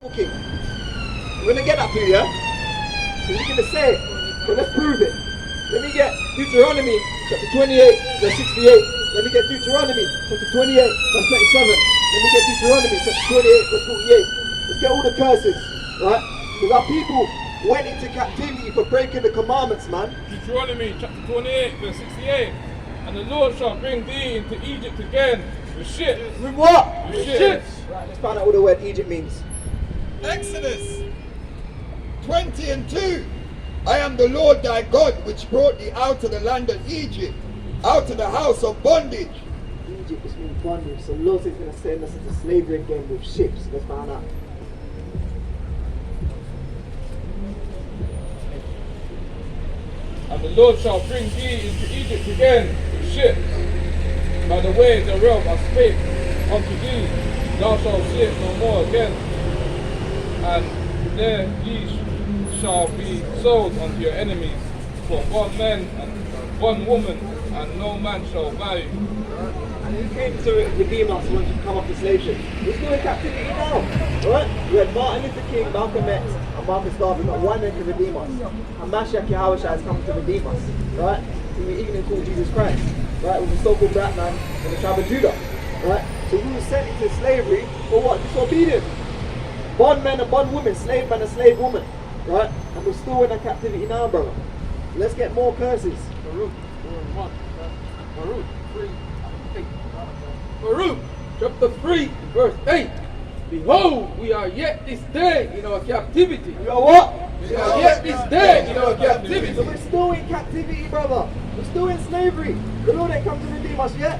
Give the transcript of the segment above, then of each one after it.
Okay. We're gonna get that for you, yeah? You're gonna say it, but let's prove it. Let me get Deuteronomy chapter 28, verse 68. Let me get Deuteronomy chapter 28, verse 27. Let me get Deuteronomy chapter 28, verse 48. Let's get all the curses, right? Because our people went into captivity for breaking the commandments, man. Deuteronomy chapter 28, verse 68. And the Lord shall bring thee into Egypt again with ships. With what? With ships. Right, let's find out what the word Egypt means. Exodus 20 and 2. I am the Lord thy God, which brought thee out of the land of Egypt, out of the house of bondage. Egypt just means bondage, so the Lord is going to send us into slavery again with ships. Let's find out. And the Lord shall bring thee into Egypt again with ships. By the way thereof I spake unto thee, thou shalt see it no more again. And there ye shall be sold unto your enemies for one man and one woman, and no man shall buy you. And who came to redeem us once we come off the slave ship? We're still in captivity now, right? We had Martin Luther King, Malcolm X, and Marcus Garvey, not one that can redeem us. And Mashiach Yahweh has come to redeem us, right? We even called Jesus Christ, right? With the so-called black man from the tribe of Judah, right? So we were sent into slavery for what? Disobedience. Bondman and bondwoman, slave man and slave woman, right? And we're still in a captivity now, brother. Let's get more curses. Baruch, Baruch 3, 8. Baruch chapter 3, verse 8. Behold, we are yet this day in our captivity. We are what? We are yet this day in our captivity. So we're still in captivity, brother. We're still in slavery. The Lord ain't come to redeem us yet.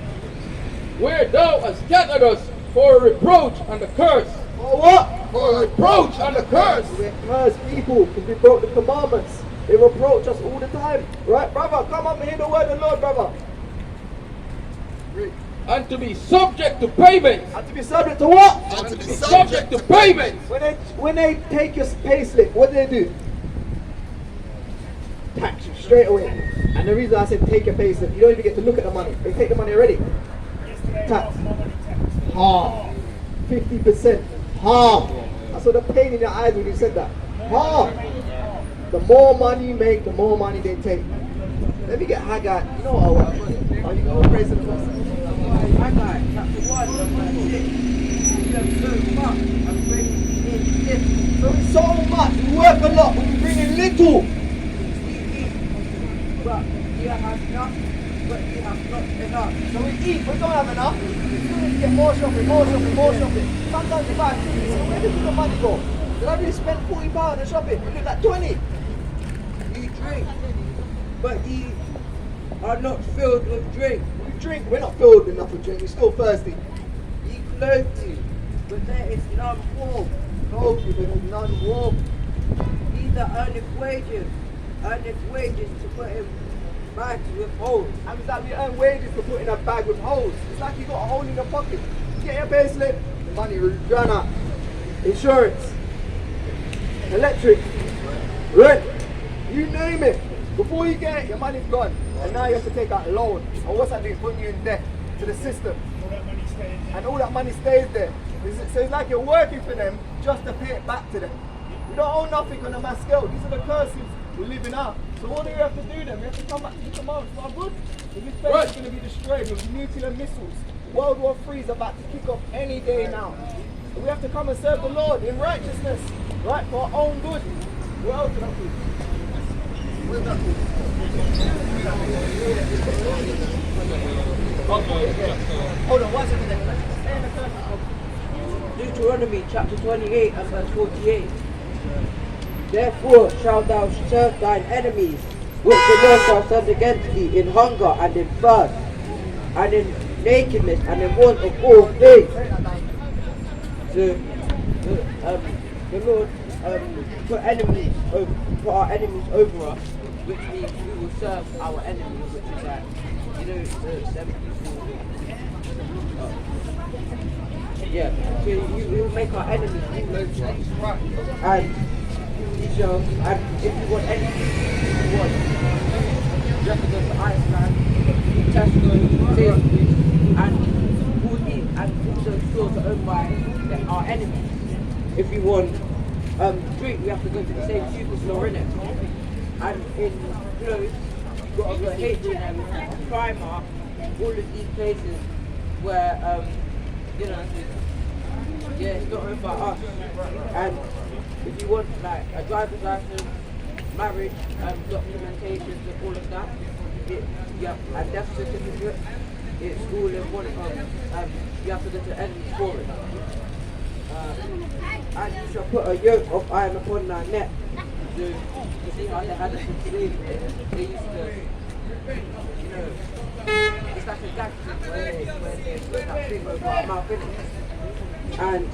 Where thou hast scattered us for a reproach and a curse. For what? For a reproach and a curse. We're cursed people because we broke the commandments. They reproach us all the time. Right, brother? Come up and hear the word of the Lord, brother. And to be subject to payments. And to be subject to what? And to be Subject to payments. When they take your pay slip, what do? Tax you straight away. And the reason I said take your pay slip, you don't even get to look at the money. They take the money already. Tax. Half. 50%. Half. I saw the pain in your eyes when you said that. Half. The more money you make, the more money they take. Let me get Haggai. You know what I want? Oh, you go praise the Lord. Haggai chapter 1 verse 6. You have so much and bring in little. So it's so much, we work a lot, but we bring in little. But you have not, but you have not enough. So we eat, we don't have enough. We still need to get more shopping, more shopping, more shopping. Sometimes we buy food, so where did the money go? Did I really spend £40 on shopping? We did like 20. You drink, but ye are not filled with drink. We drink, we're not filled enough with drink, we're still thirsty. Ye clothe you, but there is none warm. Clothe you, but there's none warm. Ye that earneth wages to put in bags with holes. And it's like we earn wages to put in a bag with holes. It's like you got a hole in your pocket. You get your pay slip, the money run out. Insurance, electric, rent, you name it. Before you get it, your money's gone. And now you have to take out a loan. And what's that doing? Putting you in debt to the system. And all that money stays there. So it's like you're working for them just to pay it back to them. We don't own nothing on a mass scale. These are the curses we're living out. So what do we have to do then? We have to come back to the commandments for our good. So this place is going to be destroyed with nuclear missiles. World War III is about to kick off any day now. So we have to come and serve the Lord in righteousness, right, for our own good. What else did I do? Where's that good? Hold on, one second. Stay in the curse. Deuteronomy chapter 28 and verse 48. Therefore shalt thou serve thine enemies, which the Lord shall send against thee in hunger and in thirst, and in nakedness and in want of all things. The Lord put our enemies over us, which means we will serve our enemies, which is that, the 7 people. So you will make our enemies rule over us. And if you want anything you want, you have to go to Iceland, Tesco, Sainsbury's, and all those stores are owned by our enemies. if you want drink, we have to go to the same superstore, innit? And in clothes, you've got to go H&M, Primark, all of these places where, you know, yeah, it's not owned by us. And if you want like a driver's license, marriage, documentations and all of that, and death certificate, it's all in one you have to go to enemy for it. And you shall put a yoke of iron upon thy neck. So, you see how they had it in slavery? They used to, you know, it's like a gag thing where they put that thing over our mouth, innit? And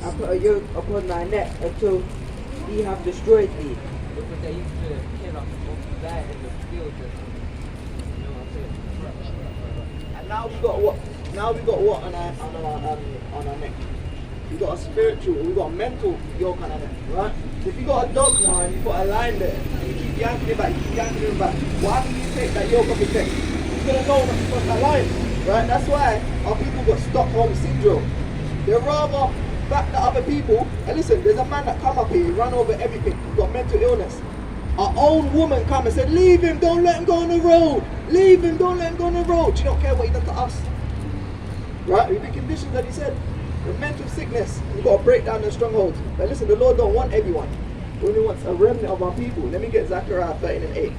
I put a yoke upon thy neck until he have destroyed thee. Because they used to kill us there in the fields and you know what I'm saying? And now we got what? Now we got what on our neck? We got a spiritual, we got a mental yoke on our neck, right? So if you got a dog now and you put a line there, and you keep yanking it back, what happens if you take that yoke off your neck? You're gonna know not to cross that line, right? That's why our people got Stockholm syndrome. They're rather back to other people. And listen, there's a man that come up here, he run over everything, he got mental illness. Our own woman come and said, leave him, don't let him go on the road. Leave him, don't let him go on the road. She don't care what he done to us. Right? With the conditions that he said. The mental sickness, we've got to break down the strongholds. But listen, the Lord don't want everyone. He only wants a remnant of our people. Let me get Zechariah 13:8.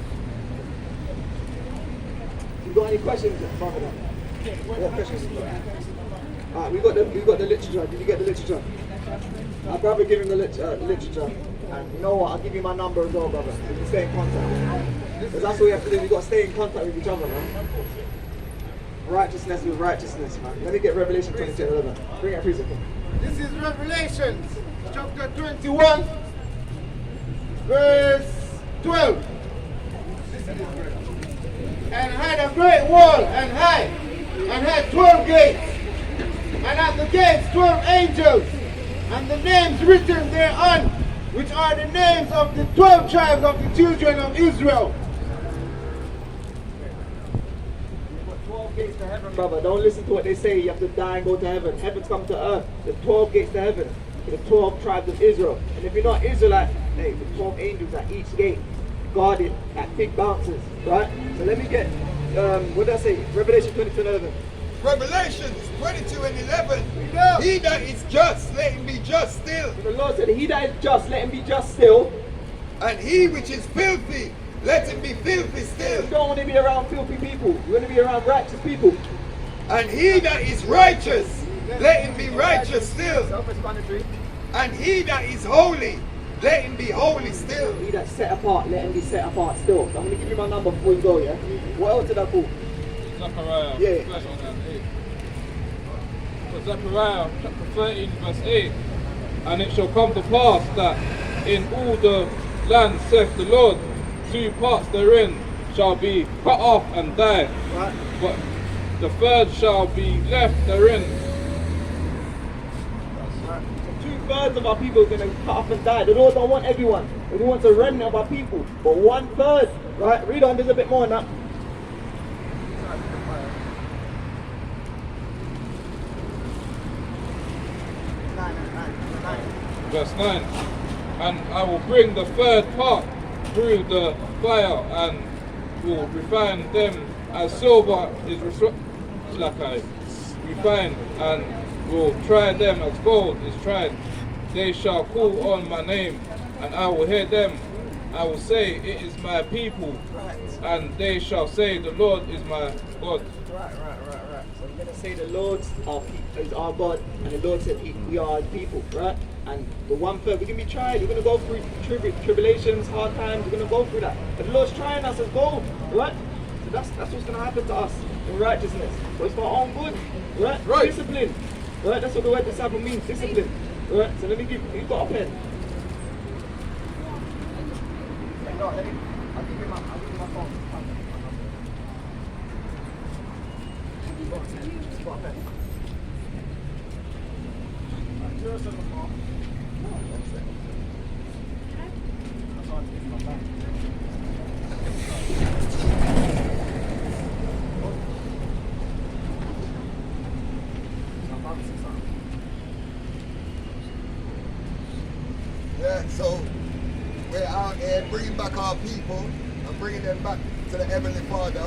You got any questions, Father? What questions? Alright, we got the literature. Did you get the literature? Our brother give him the literature. And you know what? I'll give you my number as well, brother. We can stay in contact. Because that's what we have to do. We've got to stay in contact with each other, man. Righteousness with righteousness, man. Let me get Revelation 22:11. Bring it, please. This is Revelations, chapter 21, verse 12. And had a great wall and high, and had 12 gates, and at the gates 12 angels, and the names written thereon, which are the names of the 12 tribes of the children of Israel. Gates to heaven, brother. Don't listen to what they say. You have to die and go to heaven. Heaven's come to earth. The 12 gates to heaven. The 12 tribes of Israel. And if you're not Israelite, hey, the 12 angels at each gate guarded at big bounces, right? So let me get, what did I say? Revelation 22:11. Revelations 22:11. He that is just, let him be just still. So the Lord said, he that is just, let him be just still. And he which is filthy, let him be filthy still. You don't want to be around filthy people. You want to be around righteous people. And he that is righteous, let him be righteous still. Self-explanatory. And he that is holy, let him be holy still. He that's set apart, let him be set apart still. So I'm going to give you my number before you go, yeah? What else did I call? Zechariah, Yeah. 13 and 8. So Zechariah chapter 13 verse 8. And it shall come to pass that in all the land, saith the Lord, 2 parts therein shall be cut off and die, Right. but the third shall be left therein. Right. So 2/3 of our people are going to cut off and die. The Lord don't want everyone. He wants a remnant of our people. But 1/3, right? Read on, there's a bit more on that. Verse 9. And I will bring the third part through the fire and will refine them as silver is refined, and will try them as gold is tried. They shall call on my name, and I will hear them. I will say, it is my people, and they shall say, the Lord is my God. Right. So we're going to say the Lord is our God, and the Lord said we are his people, right? And the 1/3, we're going to be tried. We're going to go through tribulations, hard times. We're going to go through that. But the Lord's trying us as gold, right? So that's what's going to happen to us in righteousness. So it's for our own good, right? Discipline, right? That's what the word disciple means, discipline, right? So let me you've got a pen. No, I'll give you my phone. You've got a pen. Yeah, so we're out here bringing back our people and bringing them back to the Heavenly Father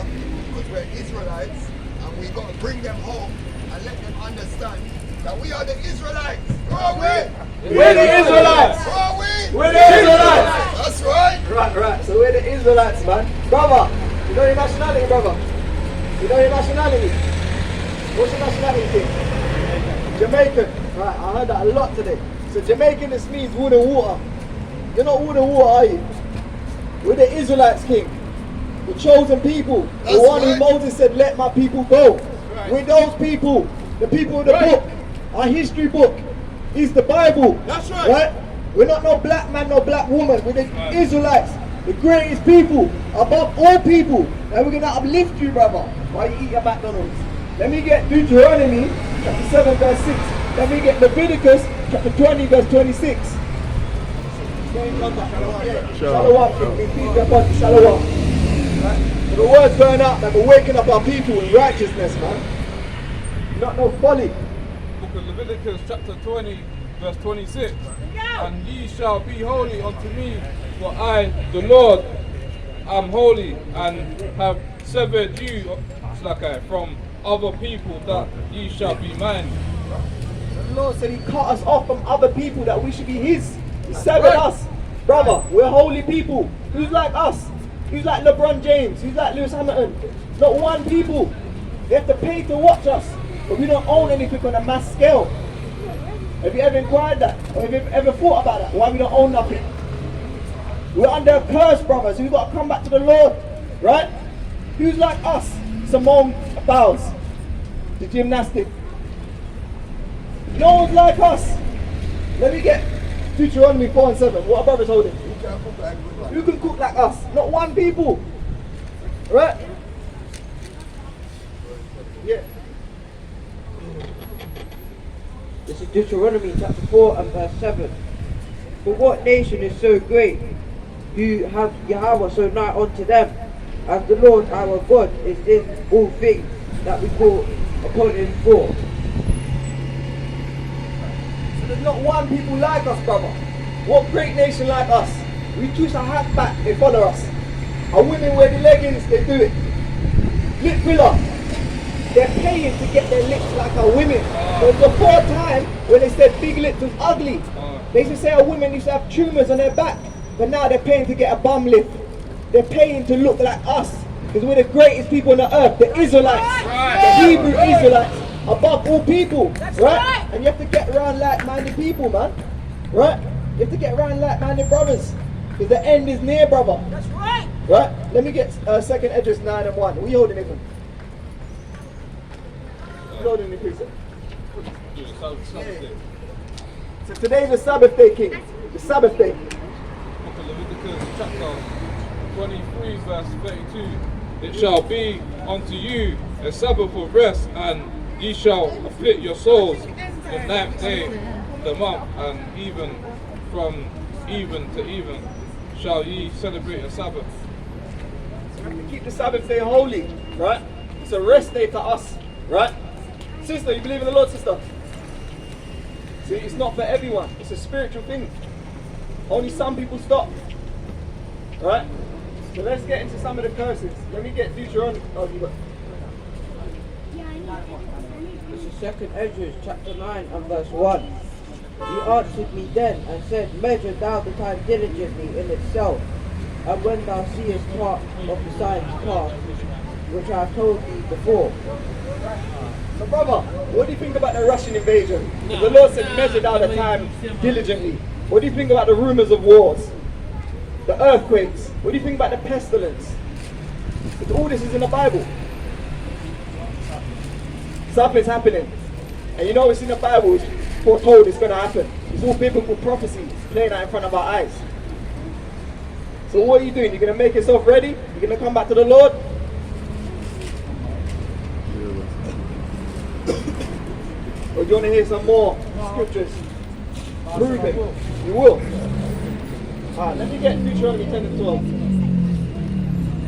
because we're Israelites and we got to bring them home and let them understand that we are the Israelites. Who are we? We're the Israelites. Who are we? We're the Israelites. That's right. Right. So we're the Israelites, man. Brother, you know your nationality, brother? You know your nationality? What's your nationality, King? Jamaican. Right, I heard that a lot today. So Jamaican, this means wood and water. You're not wood and water, are you? We're the Israelites, King. The chosen people. The one who Moses said, let my people go. We're those people. The people of the book. Our history book is the Bible. That's right. We're not no black man, no black woman. We're the Israelites. The greatest people above all people. And we're going to uplift you, brother, while you eat your McDonald's. Let me get Deuteronomy chapter 7 verse 6. Let me get Leviticus chapter 20 verse 26. Shalom. Shalom. Right? So the word's going out that we're waking up our people in righteousness, man. Not no folly. Book of Leviticus chapter 20 verse 26. And ye shall be holy unto me, for I, the Lord, am holy, and have severed you, from other people, that ye shall be mine. The Lord said he cut us off from other people, that we should be his. He severed us. Brother, we're holy people. Who's like us? Who's like LeBron James? Who's like Lewis Hamilton? Not one people. They have to pay to watch us, but we don't own anything on a mass scale. Have you ever inquired that? Or have you ever thought about that? Why we don't own nothing? We're under a curse, brothers. We've got to come back to the Lord. Right? Who's like us? Simone Biles, the gymnastic. No one's like us. Let me get Deuteronomy 4 and 7. What are brothers holding? Who can cook like us? Not one people. Right? Yeah. This is Deuteronomy chapter 4 and verse 7. For what nation is so great, who have Yahweh so nigh unto them, as the Lord our God is in all things that we call upon him for. So there's not one people like us, brother. What great nation like us? We twist our hat back, they follow us. Our women wear the leggings, they do it. Lip filler. They're paying to get their lips like our women. There was before time when they said big lips was ugly. They used to say our women used to have tumours on their back. But now they're paying to get a bum lift. They're paying to look like us. Because we're the greatest people on the earth. The Israelites. The Hebrew Israelites. Above all people. Right? And you have to get around like-minded people, man. Right? You have to get around like-minded brothers. Because the end is near, brother. That's right. Right? Let me get 2nd Esdras 9 and 1. What are you holding it from? Holding the precept. So today's the Sabbath day, King. The Sabbath day. Book of Leviticus chapter 23 verse 32. It shall be unto you a Sabbath of rest, and ye shall afflict your souls the 9th day of the month, and even from even to even shall ye celebrate a Sabbath. So we have to keep the Sabbath day holy, right? It's a rest day to us, right? Sister, you believe in the Lord, sister? See, it's not for everyone. It's a spiritual thing. Only some people stop. Right? So let's get into some of the curses. Let me get Deuteronomy. Oh, you got. This is 2nd Esdras chapter 9 and verse 1. He answered me then and said, measure thou the time diligently in itself, and when thou seest part of the signs pass, which I have told thee before. So brother, what do you think about the Russian invasion? The Lord said measure out the time diligently. What do you think about the rumors of wars? The earthquakes? What do you think about the pestilence? Because all this is in the Bible. Something's happening. And you know it's in the Bible, it's foretold it's going to happen. It's all biblical prophecy playing out in front of our eyes. So what are you doing? You're going to make yourself ready? You're going to come back to the Lord? Or do you want to hear some more scriptures? Prove it. You will. Alright, let me get Deuteronomy 10 and 12.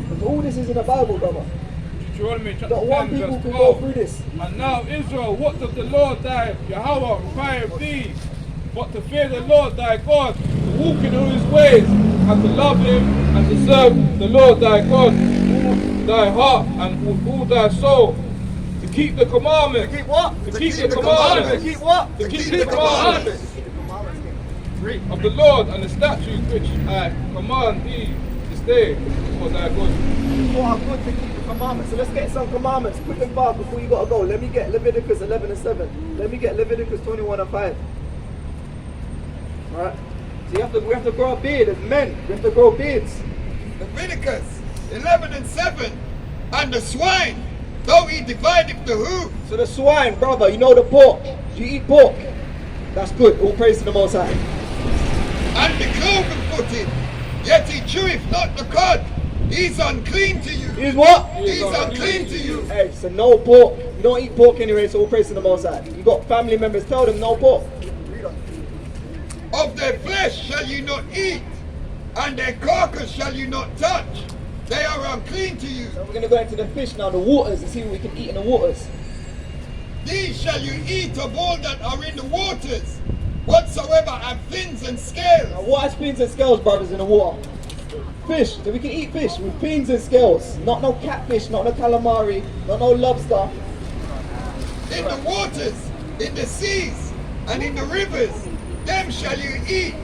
Because all this is in the Bible, brother. Deuteronomy chapter Not one 10 people verse can 12. go through this. And now Israel, what does the Lord thy Yahweh require of thee? But to fear the Lord thy God, to walk in all his ways, and to love him, and to serve the Lord thy God with all thy heart and with all thy soul, to keep the commandments. Keep what? To keep the commandments. To keep what? To keep the commandments of the Lord and the statutes which I command thee this day for thy good. For our good to keep the commandments. So let's get some commandments quick and fast before you gotta go. Let me get Leviticus 11 and 7. Let me get Leviticus 21 and 5. Alright? So we have to grow a beard as men. We have to grow beards. Leviticus 11 and 7. And the swine, though he divideth the hoof. So the swine, brother, you know the pork. Do you eat pork? That's good. All praise to the Most High. And the cloven footed, yet he cheweth not the cud. He's unclean to you. He's what? He's unclean to you. Hey, so no pork. You don't eat pork anyway, so all praise to the Most High. You got family members, tell them no pork. Of their flesh shall you not eat, and their carcass shall you not touch. They are unclean to you. So we're going to go into the fish now, the waters, and see what we can eat in the waters. These shall you eat of all that are in the waters, whatsoever have fins and scales. Now, what has fins and scales, brothers, in the water? Fish. So we can eat fish with fins and scales. Not no catfish, not no calamari, not no lobster. In the waters, in the seas, and in the rivers, them shall you eat.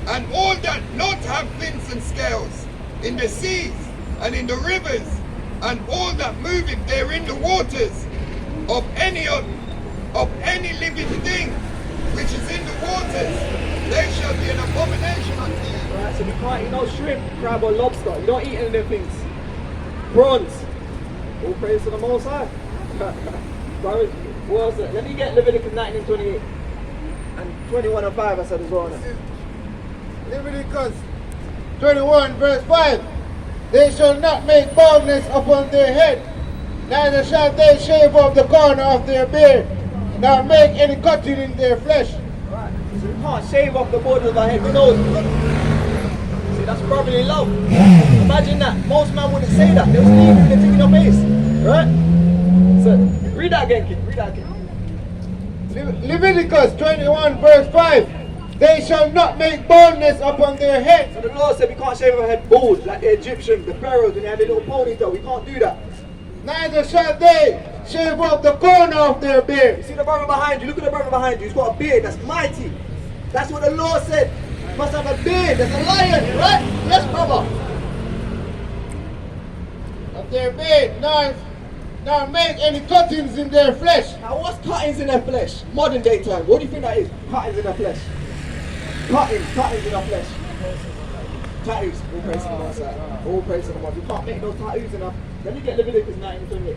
And all that not have fins and scales, in the seas, and in the rivers, and all that moveth there in the waters, of any living thing which is in the waters, they shall be an abomination unto you. Alright, so we can't eat no shrimp, crab or lobster. You don't eat any of them things. Prawns. All praise to the Most High. Brothers, what else? Let me get Leviticus 19 and 28. And 21 and 5 I said as well. Leviticus 21 verse 5. They shall not make baldness upon their head, neither shall they shave off the corner of their beard, nor make any cutting in their flesh. Right. So we can't shave off the border of our head. We know it. See, that's brotherly love. Imagine that. Most men wouldn't say that. They would leave you and take your face. Right? So, read that again, kid. Read that again. Leviticus 21 verse 5. They shall not make baldness upon their head. So the Lord said we can't shave our head bald like the Egyptians, the pharaohs, when they had a little ponytail. We can't do that. Neither shall they shave off the corner of their You beard. see the brother behind you? Look at the brother behind you. He's got a beard that's mighty. That's what the Lord said. You must have a beard. There's a lion, right? Yes, brother. Of their beard, nor make any cuttings in their flesh. Now what's cuttings in their flesh? Modern day time. What do you think that is? Cuttings in their flesh. Cuttings in their flesh. Tattoos. All praise to the Most High. All praise to the Most High. You can't make those tattoos enough. Let me get Leviticus 19 and 28.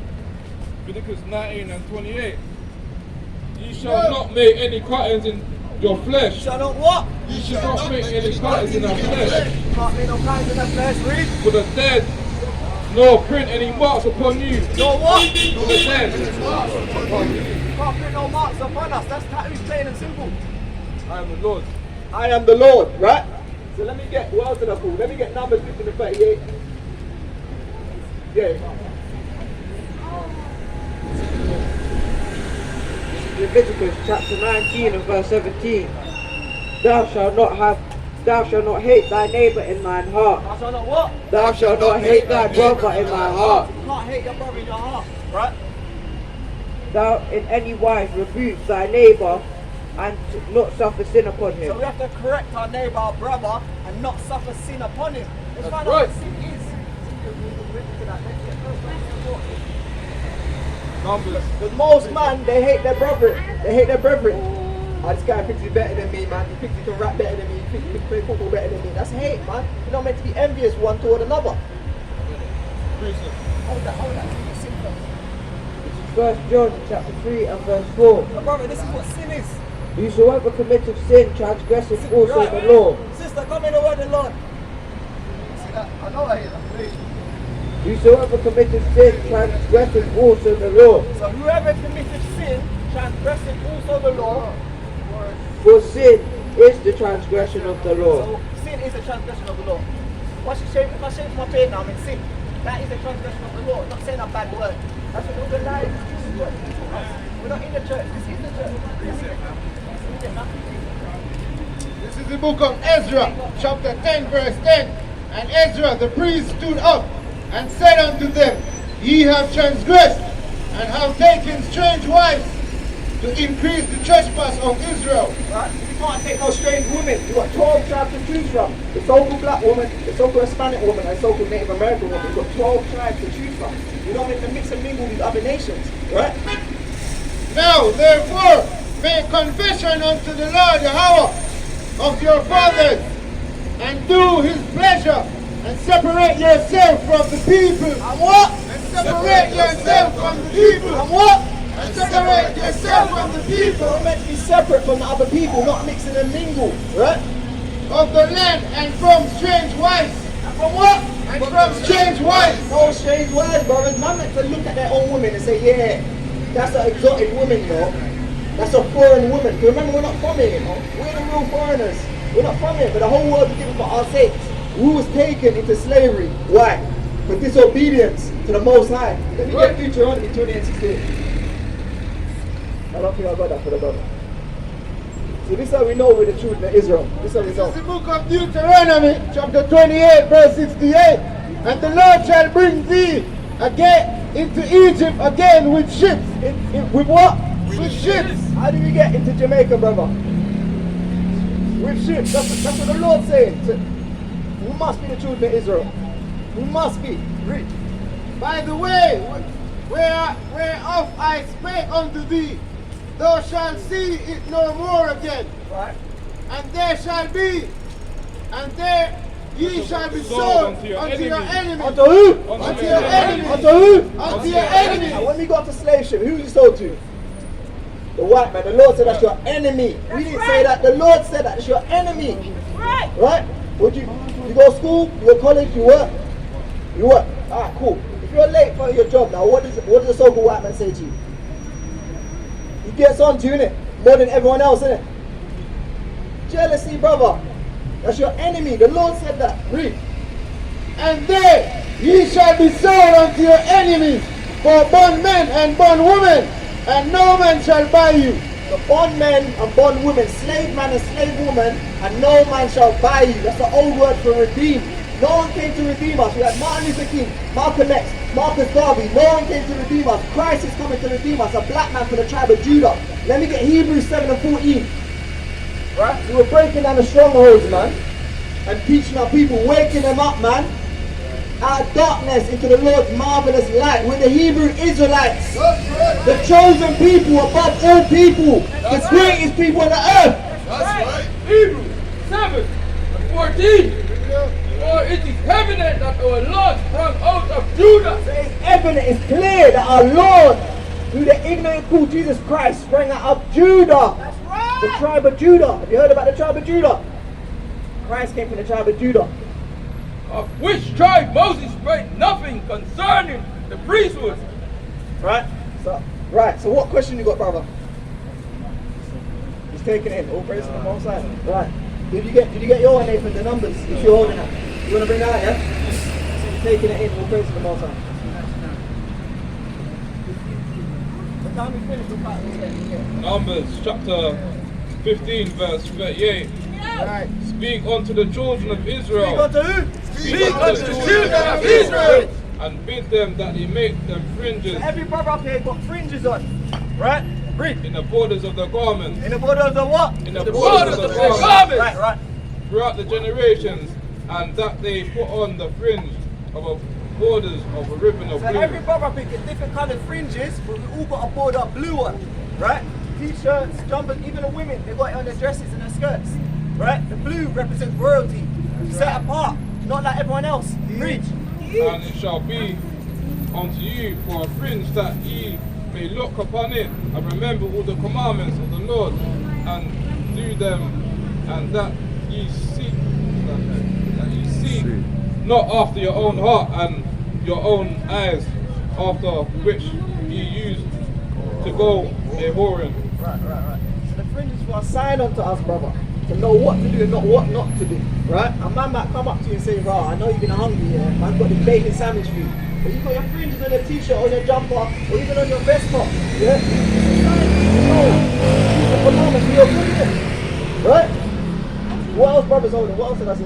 Leviticus 19 and 28. Ye shall not make any cuttings in your flesh. Shall not what? Ye You shall not make any cuttings in our flesh. Can't make no cuttings in their flesh. Read. For the dead, nor print any marks upon you. No what? For the dead. Can't print no marks upon us. That's tattoos, plain and simple. I am the Lord. I am the Lord, right? So let me get, what else did I call? Let me get Numbers 15 to 38. Yeah. Leviticus chapter 19 and verse 17. Thou shalt not hate thy neighbor in thine heart. I shall not what? Thou shalt not hate thy brother in thy heart. You can't hate your brother in your heart, right? Thou in any wise rebuke thy neighbor and not suffer sin upon So him. we have to correct our neighbor, our brother, and not suffer sin upon him. Let's find out right. what sin is. Numbers. Because most man, they hate their brethren. They hate their brethren. Oh, this guy thinks he's better than me, man. He thinks he can rap better than me. He thinks he can play football better than me. That's hate, man. You're not meant to be envious one toward another. Hold that. This is 1 John chapter 3 and verse 4. My brother, this is what sin is. Whosoever committeth sin transgresseth also Right. the law. Sister, come in the word of the Lord. See that? I know I hear that. Please. Whosoever committeth sin transgresseth also the law. So whoever committed sin transgresseth also the law. For sin is the transgression of the law. So sin is a transgression of the law. If I shave my beard now, I'm in sin. That is a transgression of the law. I'm not saying a bad word. That's what all the lies. We're not in the church. This is the church. This is the book of Ezra, chapter 10, verse 10. And Ezra the priest stood up and said unto them, Ye have transgressed, and have taken strange wives, to increase the trespass of Israel. Right? You can't take no strange women. You've got 12 tribes to choose from. The so-called black woman, the so-called Hispanic woman, and the so-called Native American woman. You've got 12 tribes to choose from. You don't make them mix and mingle with other nations. Right? Now, therefore, make confession unto the Lord Yahweh of your fathers, and do his pleasure, and separate yourself from the people. And what? And separate yourself from the people. And what? And separate yourself from the people We're meant to be separate from the other people, not mixing and mingle. Right? of the land, and from strange wives. And from what? And from strange wives. No strange wives, brothers. Man meant to look at their own women and say, yeah, that's an exotic woman, you know. That's a foreign woman. Because remember, we're not from here, you know. We're the real foreigners. We're not from here, but the whole world was given for our sakes. We was taken into slavery. Why? For disobedience to the Most High. Let me get Deuteronomy 28:16. I don't think I got that for the brother. So this is how we know we're the children of Israel. This is how we This know. is the book of Deuteronomy, chapter 28, verse 68. And the Lord shall bring thee again into Egypt again with ships. With what? With ships. How do we get into Jamaica, brother? With ships. That's what the Lord's saying. So, we must be the children of Israel. We must be. Read. By the way, whereof I spake unto thee, thou shalt see it no more again. Right? And there shall be, and there ye shall be sold unto your enemies. Unto who? Unto your enemies. Unto who? Unto your enemies. And when we got to slave ship, who you sold to? The white man. The Lord said that's your enemy. We didn't say that. The Lord said that it's your enemy. Right. Right? Would you go to school, you go to college, you work? You work. Alright, cool. If you're late for your job now, what does the so-called white man say to you? He gets on to you, innit? More than everyone else, innit? Jealousy, brother. That's your enemy. The Lord said that. Read. And there ye shall be sold unto your enemies for bondmen and bondwomen, and no man shall buy you. The bondmen and bondwomen, slave man and slave woman, and no man shall buy you. That's the old word for redeem. No one came to redeem us. We had Martin Luther King, Malcolm X, Marcus Garvey. No one came to redeem us. Christ is coming to redeem us. A black man from the tribe of Judah. Let me get Hebrews 7:14. Right? So we're breaking down the strongholds, man, and teaching our people, waking them up, man, out of darkness into the Lord's marvelous light. We're the Hebrew Israelites, the chosen people above all people, the greatest people on the earth. That's right. Hebrews 7:14. For it is evident that our Lord sprang out of Judah. So it's evident, it's clear that our Lord, through the ignorant called Jesus Christ, sprang out of Judah. That's right. The tribe of Judah. Have you heard about the tribe of Judah? Christ came from the tribe of Judah. Of which tribe Moses prayed nothing concerning the priesthood. Right? So what question you got, brother? He's taking it in. All praise to the Most High. Right. Did you get your one, Nathan, the numbers? If you're holding that. You want to bring that out, yeah? He's taking it in. All praise to the Most High. The time we finish, we'll cut it. Numbers chapter 15 verse 38. Right. Speak unto the children of Israel. Speak unto who? Speak unto the children of Israel. And bid them that they make them fringes So every brother up here got fringes on. Right? Read. in the borders of the garments. In the border of the what? In the borders of the garments. Right. Throughout the generations, and that they put on the fringe of a borders of a ribbon of So blue. every brother pick different coloured fringes, but we all got a border blue one, right? T-shirts, jumpers, even the women, they got it on their dresses and their skirts, right? The blue represents royalty, set apart, not like everyone else. Read. And it shall be unto you for a fringe that ye may look upon it and remember all the commandments of the Lord and do them, and that ye seek not after your own heart and your own eyes, after which ye used to go a whoring. Right. So the fringes were a sign unto us, brother, to know what to do and not what not to do, right? A man might come up to you and say, "Right, I know you've been hungry, yeah. I've got this bacon sandwich for you." But you got your fringes on your t-shirt, on your jumper, or even on your vest top, yeah? It's a sign to know the commandments of your goodness, right? What else brothers holding? What else did I say?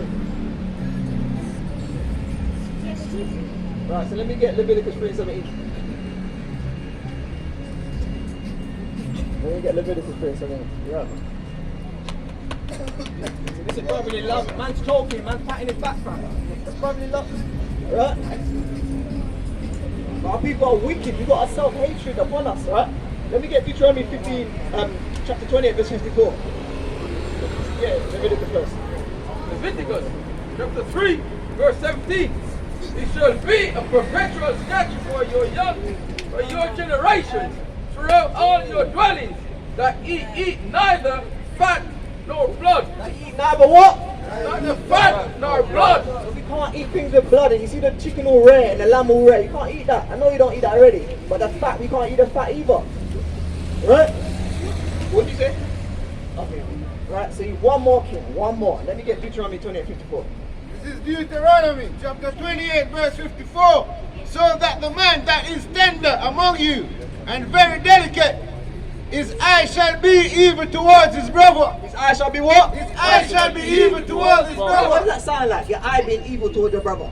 Right, so let me get Leviticus 3:17. Let me get Leviticus 3:17. Yeah. This is brotherly love. Man's talking, man's patting his back, fam. That's brotherly love. Right? Our people are wicked. We've got a self-hatred upon us, right? Let me get Deuteronomy 15, chapter 28, verse 54. Yeah, Leviticus first. Leviticus chapter 3, verse 17. It shall be a perpetual statute for your generations throughout all your dwellings, that ye eat neither fat nor blood. That ye eat neither what? Neither fat nor blood. So we can't eat things with blood, and you see the chicken all rare and the lamb all rare. You can't eat that. I know you don't eat that already, but the fat, we can't eat the fat either. Right? What did you say? Okay. Right, so one more king, one more. Let me get Deuteronomy 28:54. This is Deuteronomy chapter 28 verse 54. So that the man that is tender among you and very delicate, his eye shall be evil towards his brother. His eye shall be what? His eye shall be evil towards his What brother. does that sound like? Your eye being evil towards your brother.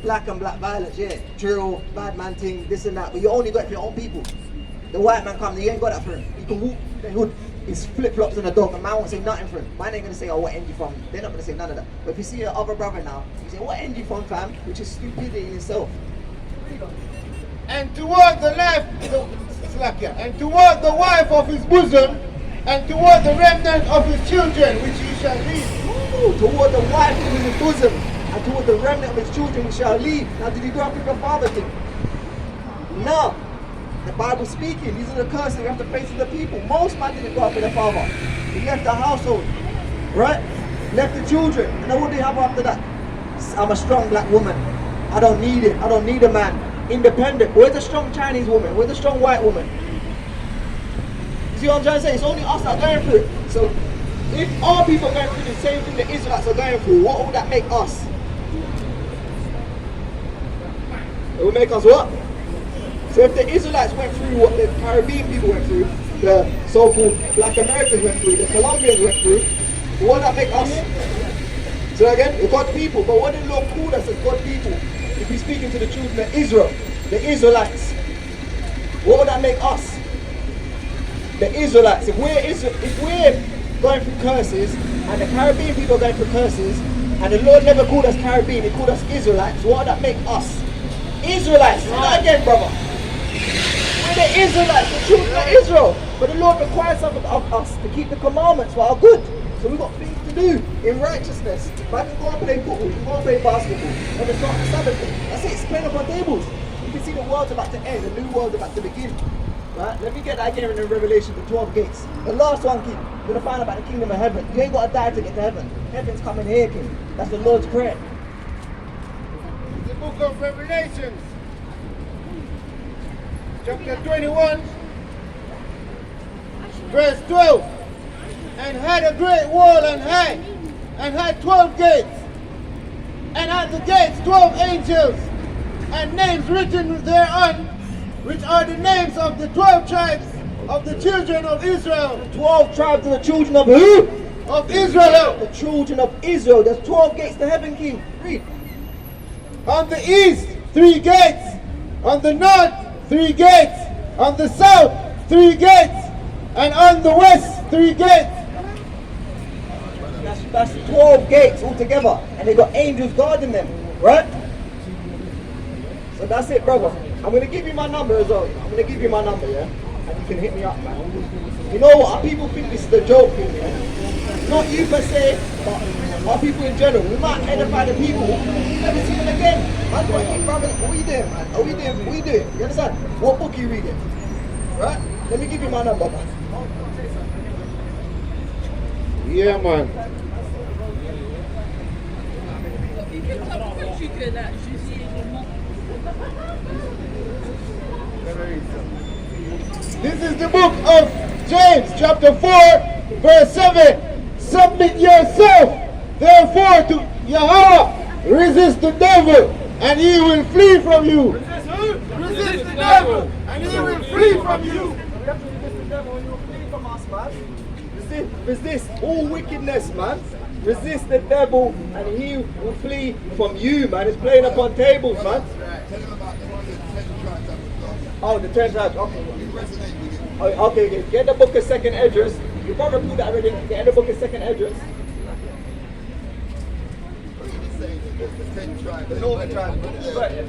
Black and black violence, yeah. Drill, bad man thing, this and that. But you only got it for your own people. The white man comes, you ain't got that for him. You can walk the hood, his flip-flops and a dog, and man won't say nothing for him. Man ain't gonna say, oh, what end you from? They're not gonna say none of that. But if you see your other brother now, you say, what end you from, fam? Which is stupidity in itself. And toward the left, and toward the wife of his bosom, and toward the remnant of his children, which he shall leave. Ooh, toward the wife of his bosom, and toward the remnant of his children, he shall leave. Now, did he grow up with your father thing? No. The Bible's speaking. These are the curses we have to face to the people. Most man didn't grow up with a father. He left the household, right? Left the children. And then what do you have after that? I'm a strong black woman. I don't need it. I don't need a man. Independent. Where's the strong Chinese woman? Where's the strong white woman? You see what I'm trying to say? It's only us that are going through it. So if our people are going through the same thing the Israelites are going through, what would that make us? It would make us what? So if the Israelites went through what the Caribbean people went through, the so-called Black Americans went through, the Colombians went through, what would that make us? So again, we're God's people, but what did the Lord call us as God's people? If he's speaking to the children of Israel, the Israelites, what would that make us? The Israelites. If we're going through curses, and the Caribbean people are going through curses, and the Lord never called us Caribbean, he called us Israelites, what would that make us? Israelites. Say that again, brother. We're the Israelites, the children of Israel. But the Lord requires something of us to keep the commandments for our good. So we've got things to do in righteousness. Man can go and play football, you can go and play basketball. And it's not the Sabbath thing. That's it, it's playing up on tables. You can see the world's about to end, the new world's about to begin. Right? Let me get that again in the Revelation, the 12 gates. The last one, King. You're going to find out about the kingdom of heaven. You ain't got to die to get to heaven. Heaven's coming here, King. That's the Lord's prayer. The book of Revelations, chapter 21, verse 12. And had a great wall and high, and had 12 gates, and at the gates 12 angels, and names written thereon, which are the names of the 12 tribes of the children of Israel. 12 tribes of the children of who? Of Israel. The children of Israel. There's 12 gates to heaven, King. Read. On the east, 3 gates. On the north, 3 gates. On the south, 3 gates. And on the west, 3 gates. That's 12 gates altogether. And they got angels guarding them. Right? So that's it, brother. I'm going to give you my number as well. I'm going to give you my number, yeah? And you can hit me up, man. You know what? Our people think this is a joke thing, yeah? Not you per se, but our people in general. We might edify the people. You never see them again. Man, what are you doing, man? What are you doing? What are you doing? You understand? What book are you reading? Right? Let me give you my number, man. Yeah, man. This is the book of James, chapter 4, verse 7. Submit yourself, therefore, to Yahweh. Resist the devil, and he will flee from you. Resist who? Resist the devil, and he will flee from you. We have to resist the devil and he will flee from us, man. Resist resist all wickedness, man. Resist the devil and he will flee from you, man. It's playing upon tables, man. Tell him about the 10 tribes that we've got. Oh, the 10 tribes, okay. You resonate with it. Oh, okay. Get the book of 2nd Esdras. You probably do that already. Get the book of 2nd Esdras. But he was saying that there's the 10 tribes. The northern tribes. Yeah. Right.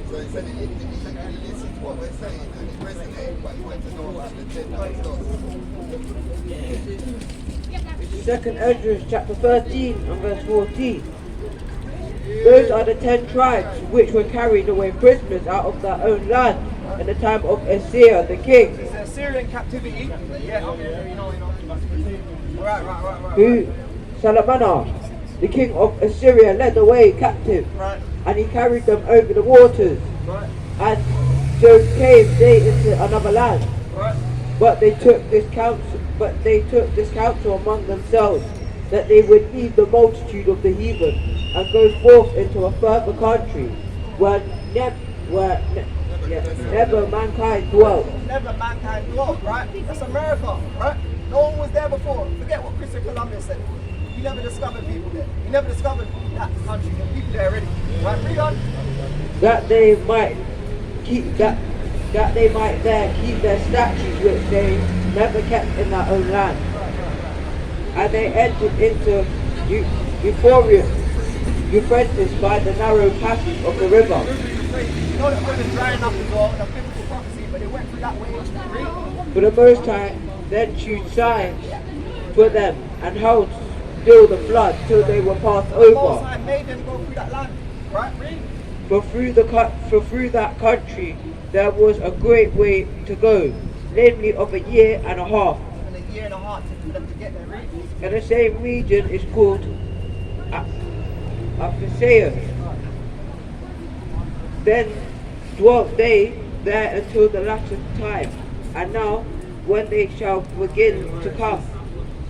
So he said he listens to what we're saying and it resonates, but he wants to know about the 10 tribes. 2nd Esdras chapter 13 and verse 14. Those are the 10 tribes which were carried away prisoners out of their own land in the time of Assyria the king, It's the Assyrian captivity. Yeah, okay. You know. Right. who Salmana, the king of Assyria, led away captive, Right. and he carried them over the waters, Right. and so came they into another land. Right. But they took this counsel among themselves, that they would leave the multitude of the heathen and go forth into a further country where never mankind dwelt. Never mankind dwelt, right? That's America, right? No one was there before. Forget what Christopher Columbus said. He never discovered people there. He never discovered that country. There were people there already. Right, read on. That they might there keep their statues which they never kept in their own land. And they entered into Euphrates by the narrow passage of the river. You know that river's drying up as well, that's biblical prophecy, but they went through that way. Read. For the Most High then shewed signs for them, and held still the flood till they were passed The Most over. High made them go through that land. Right, read. For through that country there was a great way to go, namely of a year and a half. And a year and a half for them to get there, read. And the same region is called Aphthisaeus. Then dwelt they there until the latter time. And now, when they shall begin to come,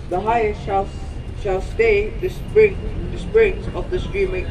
the highest shall stay the springs of the streaming